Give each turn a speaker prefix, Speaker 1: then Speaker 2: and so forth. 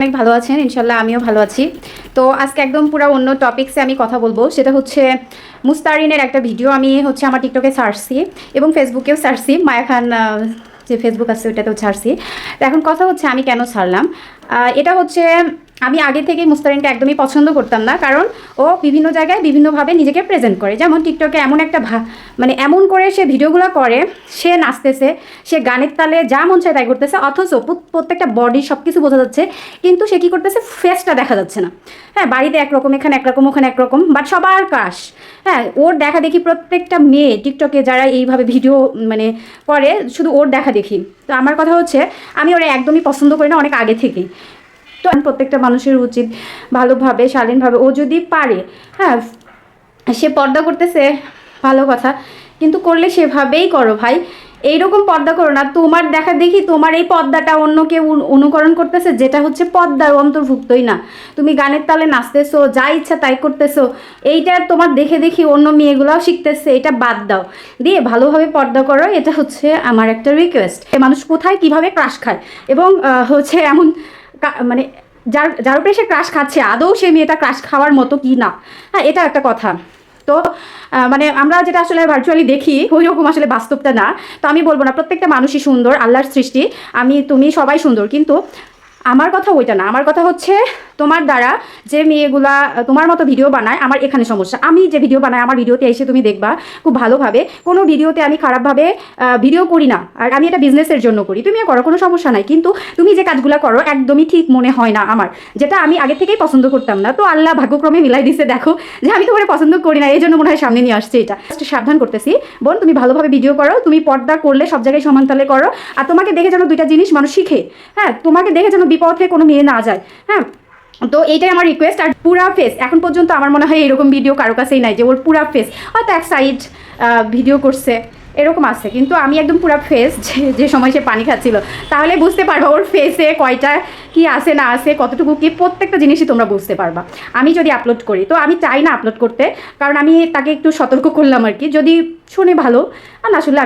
Speaker 1: অনেক ভালো আছেন ইনশাল্লাহ, আমিও ভালো আছি। তো আজকে একদম পুরো অন্য টপিকসে আমি কথা বলবো, সেটা হচ্ছে মুস্তারিনের একটা ভিডিও আমি আমার টিকটকে ছাড়ছি এবং ফেসবুকেও ছাড়ছি, মায়া খান যে ফেসবুক আছে ওইটাতেও ছাড়ছি। তো এখন কথা হচ্ছে আমি কেন ছাড়লাম। এটা হচ্ছে আমি আগে থেকেই মুস্তারিনকে একদমই পছন্দ করতাম না, কারণ ও বিভিন্ন জায়গায় বিভিন্নভাবে নিজেকে প্রেজেন্ট করে। যেমন টিকটকে এমন একটা মানে এমন করে সে ভিডিওগুলো করে, সে নাচতেছে, সে গানের তালে যা মন চায় তাই করতেছে, অথচ প্রত্যেকটা বডি সব কিছু বোঝা যাচ্ছে, কিন্তু সে কী করতেছে, ফেসটা দেখা যাচ্ছে না। হ্যাঁ, বাড়িতে একরকম, এখানে একরকম, ওখানে একরকম, বাট সবার ক্রাশ। হ্যাঁ, ওর দেখা দেখি প্রত্যেকটা মেয়ে টিকটকে যারা এইভাবে ভিডিও মানে করে, শুধু ওর দেখা দেখি। তো আমার কথা হচ্ছে আমি ওরা একদমই পছন্দ করি না অনেক আগে থেকেই। তো প্রত্যেকটা মানুষের উচিত ভালোভাবে, শালীনভাবে, ও যদি পারে, হ্যাঁ সে পর্দা করতেছে ভালো কথা, কিন্তু করলে সেভাবেই করো ভাই। এইরকম পর্দা করো না, তোমার দেখা দেখি তোমার এই পর্দাটা অন্য কেউ অনুকরণ করতেছে, যেটা হচ্ছে পর্দার অন্তর্ভুক্তই না। তুমি গানের তালে নাচতেছো, যা ইচ্ছা তাই করতেছো, এইটা তোমার দেখে দেখি অন্য মেয়েগুলাও শিখতেছে, এটা বাদ দাও, দিয়ে ভালোভাবে পর্দা করো। এটা হচ্ছে আমার একটা রিকোয়েস্ট। মানুষ কোথায় কিভাবে ক্রাশ খায় এবং হচ্ছে এমন মানে যার উপরে সে ক্রাশ খাচ্ছে আদৌ সে মেয়েটা ক্রাশ খাওয়ার মতো কি না, হ্যাঁ এটা একটা কথা। তো মানে আমরা যেটা আসলে ভার্চুয়ালি দেখি ওই রকম আসলে বাস্তবটা না। তো আমি বলবো না প্রত্যেকটা মানুষই সুন্দর, আল্লাহর সৃষ্টি, তুমি সবাই সুন্দর, কিন্তু আমার কথা ওইটা না। আমার কথা হচ্ছে তোমার দ্বারা যে মেয়েগুলা তোমার মতো ভিডিও বানায়, আমার এখানে সমস্যা। আমি যে ভিডিও বানাই, আমার ভিডিওতে এসে তুমি দেখবা খুব ভালোভাবে, কোনো ভিডিওতে আমি খারাপভাবে ভিডিও করি না, আর আমি এটা বিজনেসের জন্য করি। তুমিও করো, কোনো সমস্যা নাই, কিন্তু তুমি যে কাজগুলো করো একদমই ঠিক মনে হয় না আমার, যেটা আমি আগে থেকেই পছন্দ করতাম না। তো আল্লাহ ভাগ্যক্রমে মিলাই দিছে, দেখো যে আমি তোমার পছন্দ করি না, এই জন্য মনে হয় সামনে নিয়ে আসছে। এটা সাবধান করতেছি বোন, তুমি ভালোভাবে ভিডিও করো, তুমি পর্দা করলে সব জায়গায় সমান তালে করো, আর তোমাকে দেখে যেন দুইটা জিনিস মানুষ শিখে। হ্যাঁ, তোমাকে দেখে যেন বিপথে কোনো মেয়ে না যায়। হ্যাঁ, তো এইটাই আমার রিকোয়েস্ট। আর পুরা ফেস এখন পর্যন্ত আমার মনে হয় এরকম ভিডিও কারো কাছেই নাই যে ওর পুরা ফেস, হয়তো এক সাইড ভিডিও করছে এরকম আছে, কিন্তু আমি একদম পুরা ফেস, যে সময় সে পানি খাচ্ছিল, তাহলে বুঝতে পারবা ওর ফেসে কয়টা কি আছে না আছে, কতটুকু কি, প্রত্যেকটা জিনিসই তোমরা বুঝতে পারবা আমি যদি আপলোড করি। তো আমি চাই না আপলোড করতে, কারণ আমি তাকে একটু সতর্ক করলাম আর কি, যদি শুনে ভালো, আর না শুনলে